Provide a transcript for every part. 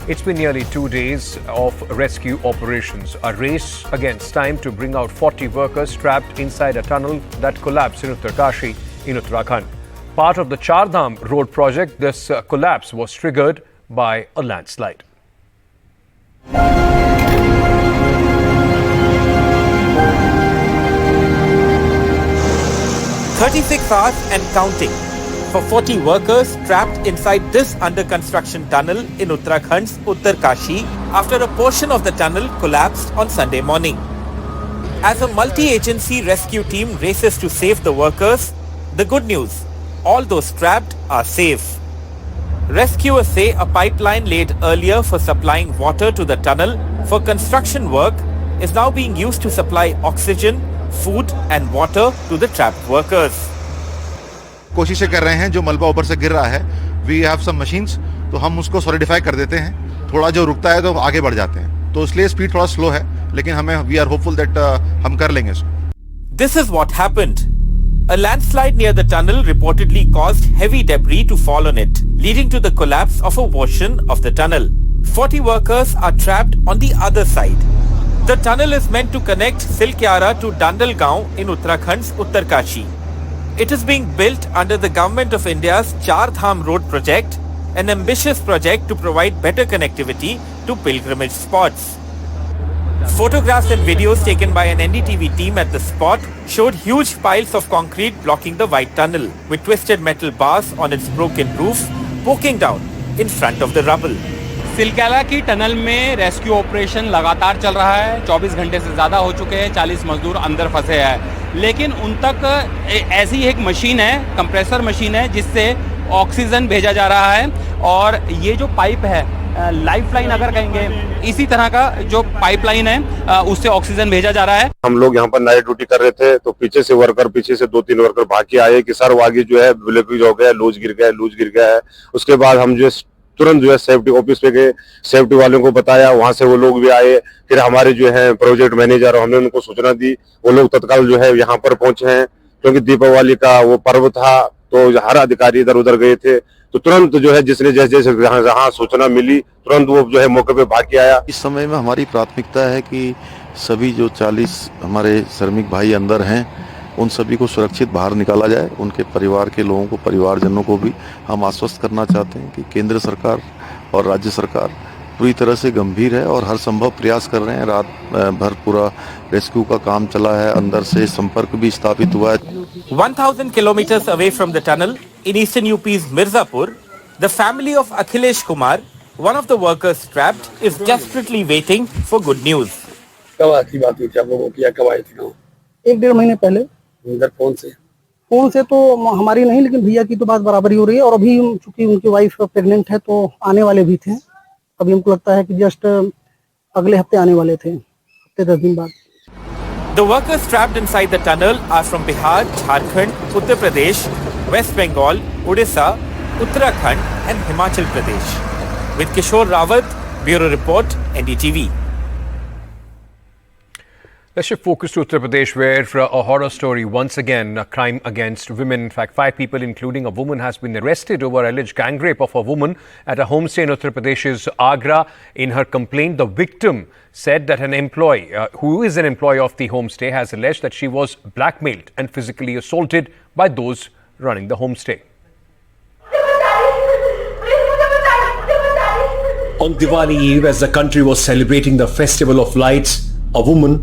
It's been nearly 2 days of rescue operations, a race against time to bring out 40 workers trapped inside a tunnel that collapsed in Uttarkashi in Uttarakhand. Part of the Char Dham road project, this collapse was triggered by a landslide. 36 hours and counting for 40 workers trapped inside this under-construction tunnel in Uttarakhand's Uttarkashi after a portion of the tunnel collapsed on Sunday morning. As a multi-agency rescue team races to save the workers, the good news, all those trapped are safe. Rescuers say a pipeline laid earlier for supplying water to the tunnel for construction work is now being used to supply oxygen, food and water to the trapped workers. कोशिशें कर रहे हैं, जो मलबा ऊपर से गिर रहा है, वी हैव सम मशीन्स, तो हम उसको सॉलिडिफाई कर देते हैं, थोड़ा जो रुकता है तो आगे बढ़ जाते हैं, तो इसलिए स्पीड थोड़ा स्लो है, लेकिन हमें वी आर होपफुल दैट हम कर लेंगे इसको. This is what happened. A landslide near the tunnel reportedly caused heavy debris to fall on it, leading to the collapse of a portion of the tunnel. 40 workers are trapped on the other side. The tunnel is meant to connect Silkyara to Dandalgaon in Uttarakhand's Uttarkashi. It is being built under the Government of India's Char Dham road project, an ambitious project to provide better connectivity to pilgrimage spots. Photographs and videos taken by an NDTV team at the spot showed huge piles of concrete blocking the wide tunnel, with twisted metal bars on its broken roof poking down in front of the rubble. सिलक्याला की tunnel में rescue operation लगातार चल रहा है. 24 घंटे से ज़्यादा हो चुके हैं. 40 मजदूर अंदर फंसे हैं, लेकिन उन तक ऐसी एक मशीन है, कंप्रेसर मशीन है, जिससे ऑक्सीजन भेजा जा रहा है. और ये जो पाइप है, लाइफलाइन अगर कहेंगे, इसी तरह का जो पाइपलाइन है, उससे ऑक्सीजन भेजा जा रहा है. हम लोग यहाँ पर नाइट ड्यूटी कर रहे थे, तो पीछे से 2-3 वर्कर भाग के आए कि सर वो आगे जो है ब्लॉकेज हो गया, लूज गिर गया है. उसके बाद हम जो तुरंत जो है सेफ्टी ऑफिस पे गए, सेफ्टी वालों को बताया, वहां से वो लोग भी आए. फिर हमारे जो है प्रोजेक्ट मैनेजर, हमने उनको सूचना दी, वो लोग तत्काल जो है यहाँ पर पहुंचे हैं. क्योंकि दीपावली का वो पर्व था, तो हर अधिकारी इधर उधर गए थे, तो तुरंत जो है जिसने जैसे जहाँ सूचना मिली, तुरंत वो जो है मौके पे भाग के आया. इस समय में हमारी प्राथमिकता है कि सभी जो 40 हमारे श्रमिक भाई अंदर हैं, उन सभी को सुरक्षित बाहर निकाला जाए. उनके परिवार के लोगों को, परिवारजनों को भी हम आश्वस्त करना चाहते हैं कि केंद्र सरकार और राज्य सरकार पूरी तरह से गंभीर है और हर संभव प्रयास कर रहे हैं. रात भर पूरा रेस्क्यू का काम चला है, अंदर से संपर्क भी स्थापित हुआ है. 1000 kilometers away from the tunnel in eastern UP's Mirzapur, the family of Akhilesh Kumar, one of the workers trapped, is desperately waiting for good news. कब की बात हुई थी आप लोगों की, कब आए थे गाँव? 1-1.5 महीने पहले. इधर फोन से तो हमारी नहीं, लेकिन भैया की तो बात बराबरी हो रही है. और अभी चूंकि उनकी वाइफ प्रेग्नेंट है, तो आने वाले भी थे. अभी हमको लगता है कि जस्ट अगले हफ्ते आने वाले थे, हफ्ते 10 दिन बाद. The workers trapped inside the tunnel are from Bihar, Jharkhand, Uttar Pradesh, West Bengal, Odisha, Uttarakhand and Himachal Pradesh. With Kishore Rawat, Bureau Report, NDTV. Let's shift focus to Uttar Pradesh, where a horror story once again, a crime against women. In fact, 5 people, including a woman, has been arrested over alleged gang rape of a woman at a homestay in Uttar Pradesh's Agra. In her complaint, the victim said that an employee, who is an employee of the homestay, has alleged that she was blackmailed and physically assaulted by those running the homestay. On Diwali Eve, as the country was celebrating the Festival of Lights, a woman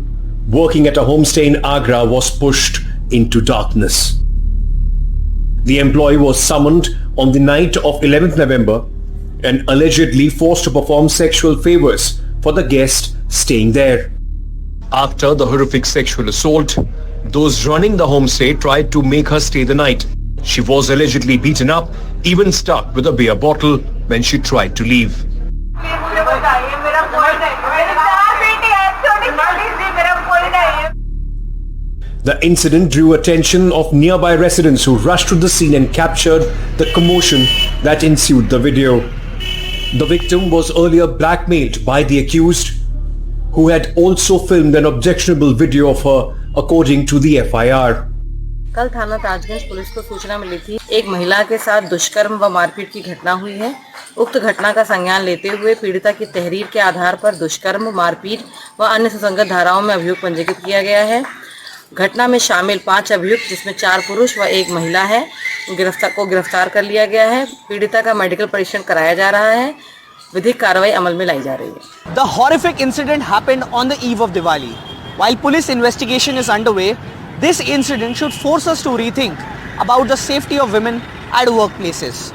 working at a homestay in Agra was pushed into darkness. The employee was summoned on the night of 11th November and allegedly forced to perform sexual favors for the guest staying there. After the horrific sexual assault, those running the homestay tried to make her stay the night. She was allegedly beaten up, even stuck with a beer bottle when she tried to leave. The incident drew attention of nearby residents who rushed to the scene and captured the commotion that ensued the video. The victim was earlier blackmailed by the accused, who had also filmed an objectionable video of her, according to the FIR. कल थाना Tajganj police को सूचना मिली थी, एक महिला के साथ दुष्कर्म व मारपीट की घटना हुई है, उक्त घटना का संज्ञान लेते हुए पीड़िता की तहरीर के आधार पर दुष्कर्म, मारपीट व अन्य सुसंगत धाराओं में अभियोग पंजीकृत किया गया है। घटना में शामिल 5 अभियुक्त, जिसमें 4 पुरुष व 1 महिला है, गिरफ्तार कर लिया गया है। पीड़िता का मेडिकल परीक्षण कराया जा रहा है। विधिक कार्रवाई अमल में लाई जा रही है। The horrific incident happened on the eve of Diwali. While police investigation is underway, this incident should force us to rethink about the safety of women at workplaces.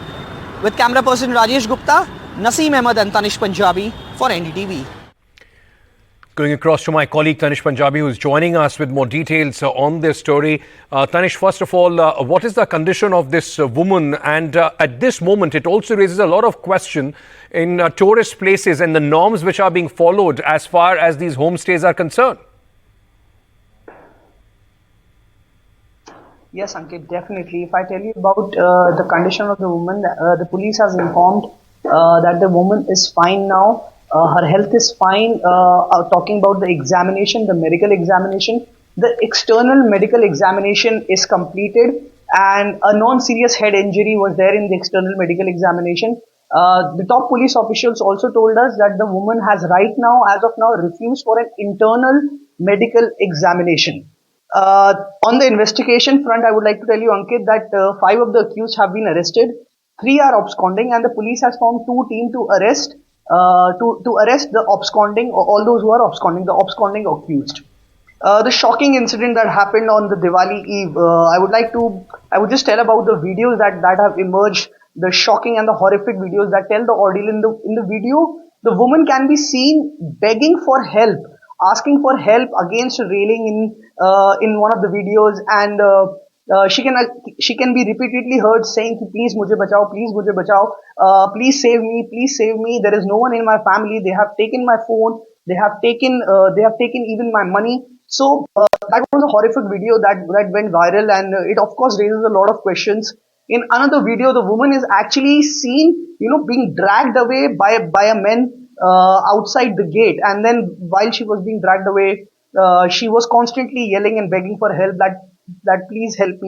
With camera person Rajesh Gupta, Naseem Ahmed and Tanish Punjabi for NDTV. Going across to my colleague Tanish Punjabi, who is joining us with more details on this story. Tanish, first of all, what is the condition of this woman? And at this moment, it also raises a lot of question in tourist places and the norms which are being followed as far as these homestays are concerned. Yes, Ankit, definitely. If I tell you about the condition of the woman, the police has informed that the woman is fine now. Her health is fine. Talking about the examination, the medical examination, the external medical examination is completed, and a non-serious head injury was there in the external medical examination. The top police officials also told us that the woman has as of now, refused for an internal medical examination. On the investigation front, I would like to tell you, Ankit, that 5 of the accused have been arrested, 3 are absconding, and the police has formed 2 teams to arrest the absconding, or all those who are absconding, the absconding accused. The shocking incident that happened on the Diwali Eve, I would just tell about the videos that have emerged, the shocking and the horrific videos that tell the ordeal. In the video, the woman can be seen begging for help, asking for help against a railing in one of the videos, and she can be repeatedly heard saying, please mujhe bachao, please save me, there is no one in my family, they have taken my phone, they have taken even my money. So that was a horrific video that went viral, and it of course raises a lot of questions. In another video, the woman is actually seen, being dragged away by a man outside the gate, and then while she was being dragged away, she was constantly yelling and begging for help, that please help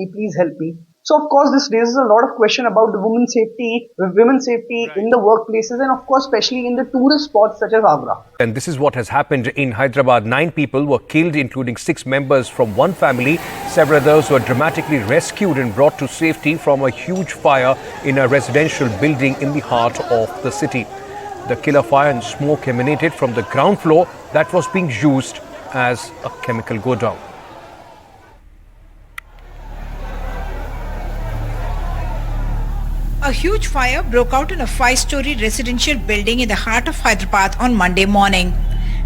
me. So of course this raises a lot of question about the women's safety in the workplaces, and of course especially in the tourist spots such as Agra. And this is what has happened in Hyderabad. 9 people were killed, including 6 members from one family. Several others were dramatically rescued and brought to safety from a huge fire in a residential building in the heart of the city. The killer fire and smoke emanated from the ground floor that was being used as a chemical godown. A huge fire broke out in a 5-story residential building in the heart of Hyderabad on Monday morning,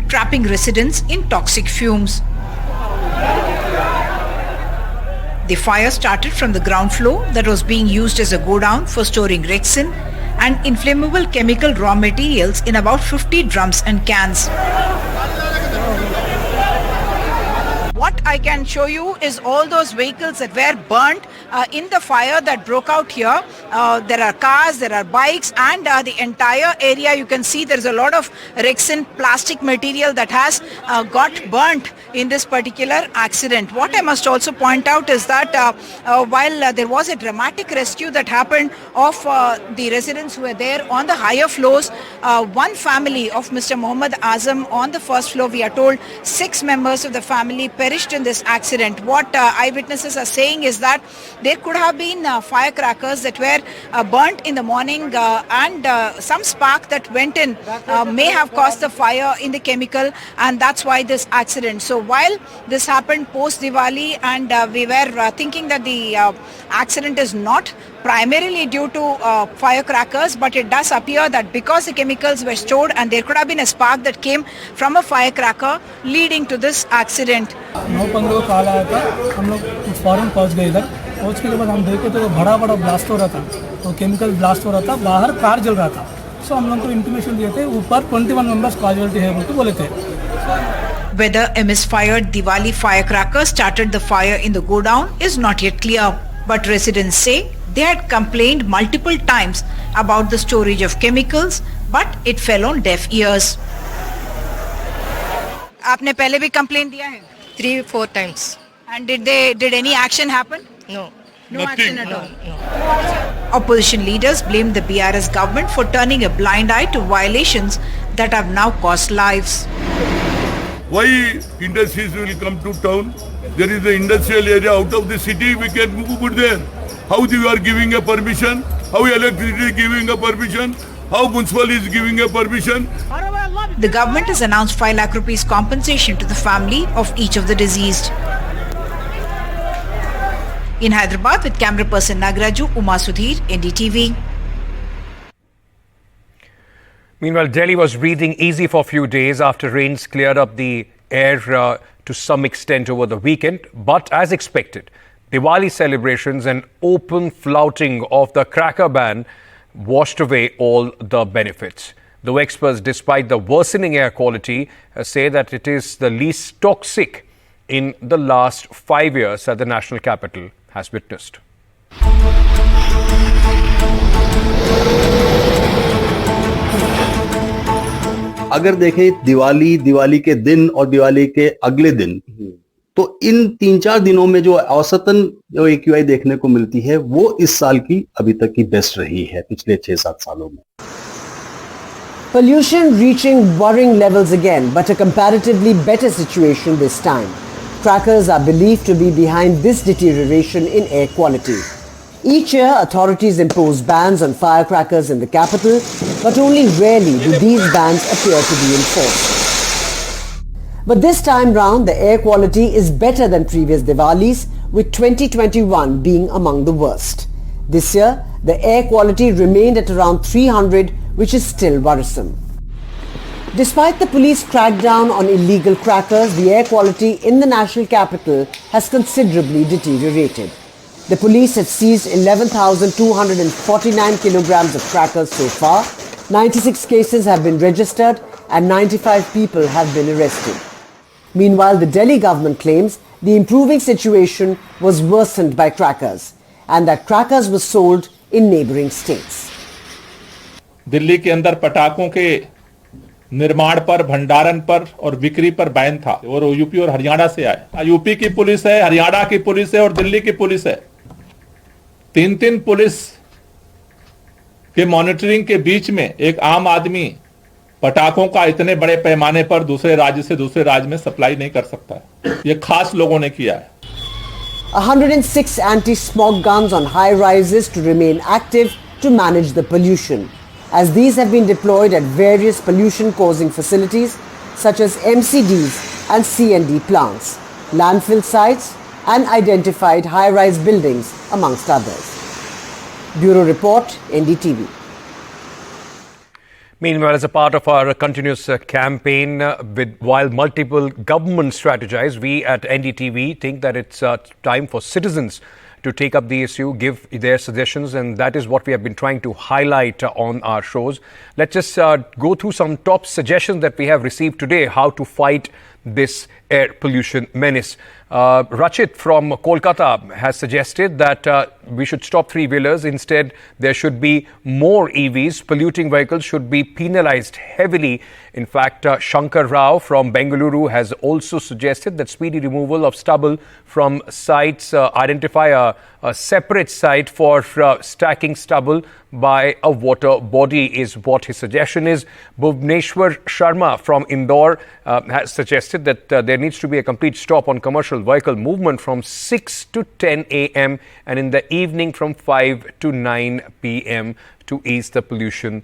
trapping residents in toxic fumes. The fire started from the ground floor that was being used as a godown for storing resin and inflammable chemical raw materials in about 50 drums and cans. What I can show you is all those vehicles that were burnt in the fire that broke out here. There are cars, there are bikes, and the entire area, you can see there's a lot of resin plastic material that has got burnt in this particular accident. What I must also point out is that while there was a dramatic rescue that happened of the residents who were there on the higher floors, one family of Mr. Mohammad Azam on the first floor, we are told 6 members of the family perished in this accident. What eyewitnesses are saying is that there could have been firecrackers that were burnt in the morning, and some spark that went in may have caused the fire in the chemical, and that's why this accident. So while this happened post Diwali, and we were thinking that the accident is not primarily due to firecrackers, but it does appear that because the chemicals were stored and there could have been a spark that came from a firecracker leading to this accident. 9-15 को call आया था, हम लोग फौरन पहुंच गए इधर। पहुंचने के बाद हम देखे तो बड़ा ब्लास्ट हो रहा था, तो केमिकल ब्लास्ट हो रहा था, बाहर कार जल रहा था। सो हम लोग को इंटीमेशन दिए थे, ऊपर 21 मेंबर्स कैजुअल्टी है बोल के बोले थे। Whether a misfired Diwali firecracker started the fire in the godown is not yet clear, but residents say they had complained multiple times about the storage of chemicals, but it fell on deaf ears. आपने पहले भी complaint दिया है? 3-4 times. And did any action happen? No. No action at all. Opposition leaders blamed the BRS government for turning a blind eye to violations that have now cost lives. Why industries will come to town? There is an industrial area out of the city, we can put there. How you are giving a permission? How electricity is giving a permission? How municipal is giving a permission? The government has announced 5 lakh rupees compensation to the family of each of the deceased. In Hyderabad, with camera person Nagraju, Uma Sudhir, NDTV. Meanwhile, Delhi was breathing easy for a few days after rains cleared up the air to some extent over the weekend. But as expected, Diwali celebrations and open flouting of the cracker ban washed away all the benefits. Though experts, despite the worsening air quality, say that it is the least toxic in the last 5 years that the national capital has witnessed. अगर देखें दिवाली के दिन और दिवाली के अगले दिन, तो इन 3-4 दिनों में जो औसतन जो AQI देखने को मिलती है वो इस साल की अभी तक की बेस्ट रही है पिछले 6-7 सालों में. Pollution reaching worrying levels again, but a comparatively better situation this time. Crackers are believed to be behind this deterioration in air quality. Each year, authorities impose bans on firecrackers in the capital, but only rarely do these bans appear to be enforced. But this time round, the air quality is better than previous Diwalis, with 2021 being among the worst. This year, the air quality remained at around 300, which is still worrisome. Despite the police crackdown on illegal crackers, the air quality in the national capital has considerably deteriorated. The police have seized 11,249 kilograms of crackers so far. 96 cases have been registered and 95 people have been arrested. Meanwhile, the Delhi government claims the improving situation was worsened by crackers and that crackers were sold in neighboring states. Delhi के अंदर पटाखों के निर्माण पर, भंडारण पर और बिक्री पर बैन था और यूपी और हरियाणा से आए. यूपी की पुलिस है, हरियाणा की पुलिस है और दिल्ली की पुलिस है. 3 पुलिस के मॉनिटरिंग के बीच में एक आम आदमी पटाखों का इतने बड़े पैमाने पर दूसरे राज्य से दूसरे राज्य में सप्लाई नहीं कर सकता है. ये खास लोगों ने किया है. 106 anti-smog guns on high rises to remain active to manage the pollution, as these have been deployed at various pollution-causing facilities such as MCDs and C&D plants, landfill sites and identified high-rise buildings, amongst others. Bureau Report, NDTV. Meanwhile, as a part of our continuous campaign, while multiple governments strategize, we at NDTV think that it's time for citizens to take up the issue, give their suggestions, and that is what we have been trying to highlight on our shows. Let's just go through some top suggestions that we have received today, how to fight this air pollution menace. Ranjit from Kolkata has suggested that we should stop three-wheelers. Instead, there should be more EVs. Polluting vehicles should be penalized heavily. In fact, Shankar Rao from Bengaluru has also suggested that speedy removal of stubble from sites, identify a separate site for stacking stubble by a water body is what his suggestion is. Bhuvneshwar Sharma from Indore has suggested that there needs to be a complete stop on commercial vehicle movement from 6 to 10 a.m. and in the evening from 5 to 9 p.m. to ease the pollution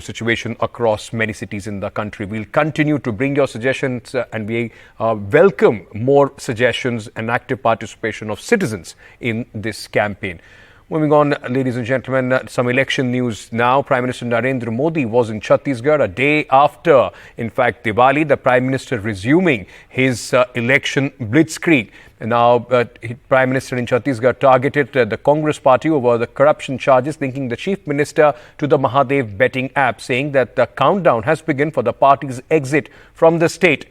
situation across many cities in the country. We'll continue to bring your suggestions and we welcome more suggestions and active participation of citizens in this campaign. Moving on, ladies and gentlemen, some election news now. Prime Minister Narendra Modi was in Chhattisgarh a day after, in fact, Diwali, the Prime Minister resuming his election blitzkrieg. Now, Prime Minister in Chhattisgarh targeted the Congress party over the corruption charges, linking the Chief Minister to the Mahadev betting app, saying that the countdown has begun for the party's exit from the state.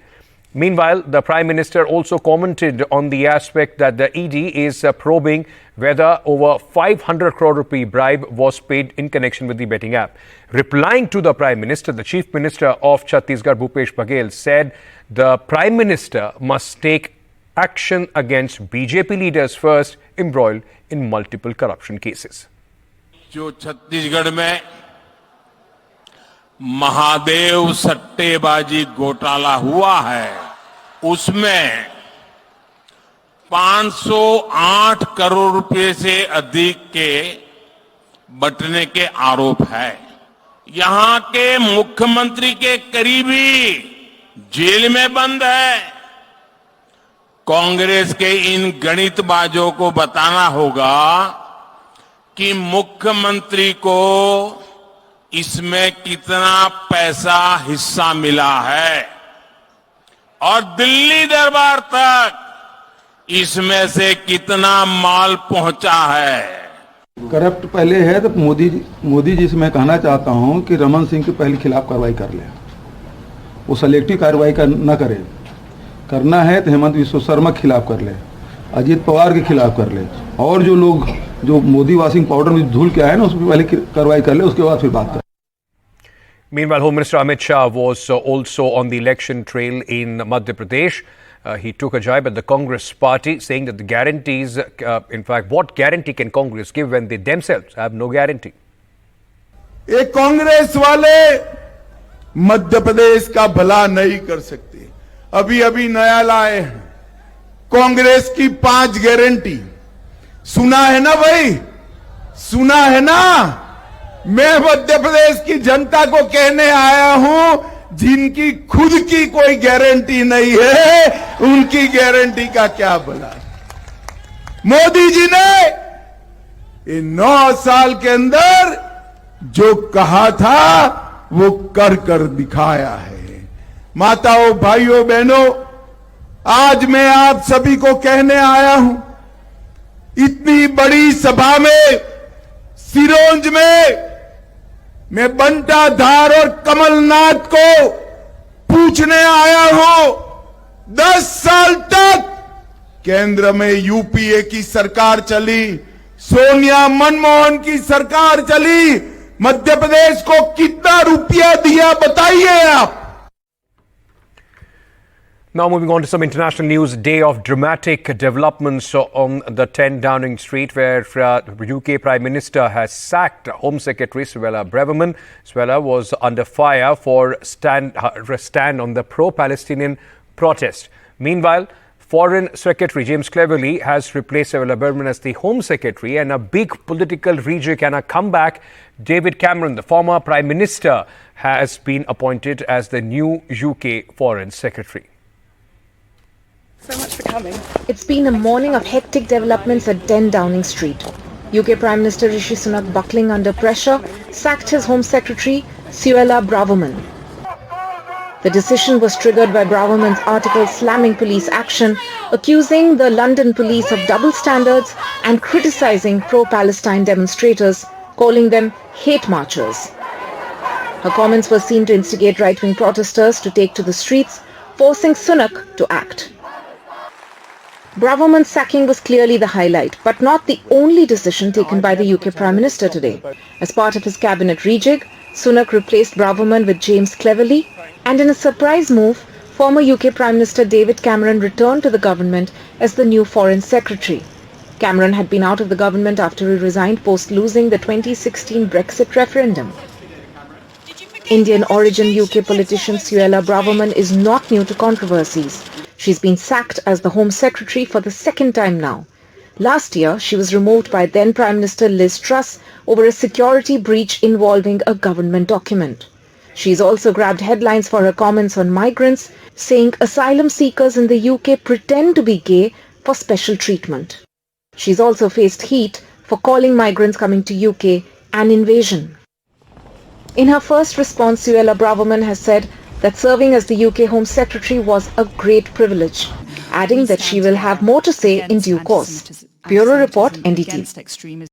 Meanwhile, the Prime Minister also commented on the aspect that the ED is probing whether over 500 crore rupee bribe was paid in connection with the betting app. Replying to the Prime Minister, the Chief Minister of Chhattisgarh, Bhupesh Baghel, said the Prime Minister must take action against BJP leaders first embroiled in multiple corruption cases. जो छत्तीसगढ़ में महादेव सट्टेबाजी घोटाला हुआ है उसमें 508 करोड़ रुपए से अधिक के बटने के आरोप है। यहां के मुख्यमंत्री के करीबी जेल में बंद है। कांग्रेस के इन गणितबाजों को बताना होगा कि मुख्यमंत्री को इसमें कितना पैसा हिस्सा मिला है और दिल्ली दरबार तक इसमें से कितना माल पहुंचा है। करप्ट पहले है तो मोदी जी से मैं कहना चाहता हूं कि रमन सिंह के पहले खिलाफ कार्रवाई कर ले। वो सेलेक्टिव कार्रवाई न करे, करना है तो हेमंत विश्व शर्मा के खिलाफ कर ले, अजीत पवार के खिलाफ कर ले, और जो लोग जो मोदी वाशिंग पाउडर में धूल के आए ना उस पर पहले कार्रवाई कर ले, उसके बाद फिर बात कर। Meanwhile, Home Minister Amit Shah was also on the election trail in Madhya Pradesh. He took a jibe at the Congress party, saying that the guarantees, in fact, what guarantee can Congress give when they themselves have no guarantee? ये कांग्रेस वाले मध्य प्रदेश का भला नहीं कर सकते। अभी अभी नया लाए हैं कांग्रेस की 5 गारंटी। सुना है ना भाई, सुना है ना। मैं मध्य प्रदेश की जनता को कहने आया हूं जिनकी खुद की कोई गारंटी नहीं है उनकी गारंटी का क्या भला। मोदी जी ने इन 9 साल के अंदर जो कहा था वो कर दिखाया है। माताओं, भाइयों, बहनों, आज मैं आप सभी को कहने आया हूं, इतनी बड़ी सभा में सिरोंज में मैं बंटा धार और कमलनाथ को पूछने आया हूं, 10 साल तक केंद्र में यूपीए की सरकार चली, सोनिया मनमोहन की सरकार चली, मध्य प्रदेश को कितना रुपया दिया बताइए आप। Now moving on to some international news. Day of dramatic developments on the 10 Downing Street, where UK Prime Minister has sacked Home Secretary Suella Braverman. Suella was under fire for her stand on the pro-Palestinian protest. Meanwhile, Foreign Secretary James Cleverly has replaced Suella Braverman as the Home Secretary, and a big political rejig and a comeback. David Cameron, the former Prime Minister, has been appointed as the new UK Foreign Secretary. So much for coming. It's been a morning of hectic developments at 10 Downing Street. UK Prime Minister Rishi Sunak, buckling under pressure, sacked his Home Secretary Suella Braverman. The decision was triggered by Braverman's article slamming police action, accusing the London police of double standards and criticising pro-Palestine demonstrators, calling them hate marchers. Her comments were seen to instigate right-wing protesters to take to the streets, forcing Sunak to act. Braverman's sacking was clearly the highlight, but not the only decision taken by the UK Prime Minister today. As part of his cabinet rejig, Sunak replaced Braverman with James Cleverly, and in a surprise move, former UK Prime Minister David Cameron returned to the government as the new Foreign Secretary. Cameron had been out of the government after he resigned post losing the 2016 Brexit referendum. Indian origin UK politician Suella Braverman is not new to controversies. She's been sacked as the Home Secretary for the second time now. Last year, she was removed by then Prime Minister Liz Truss over a security breach involving a government document. She's also grabbed headlines for her comments on migrants, saying asylum seekers in the UK pretend to be gay for special treatment. She's also faced heat for calling migrants coming to UK an invasion. In her first response, Suella Braverman has said that serving as the UK Home Secretary was a great privilege, adding that she will have more to say in due course. Bureau Report, NDTV.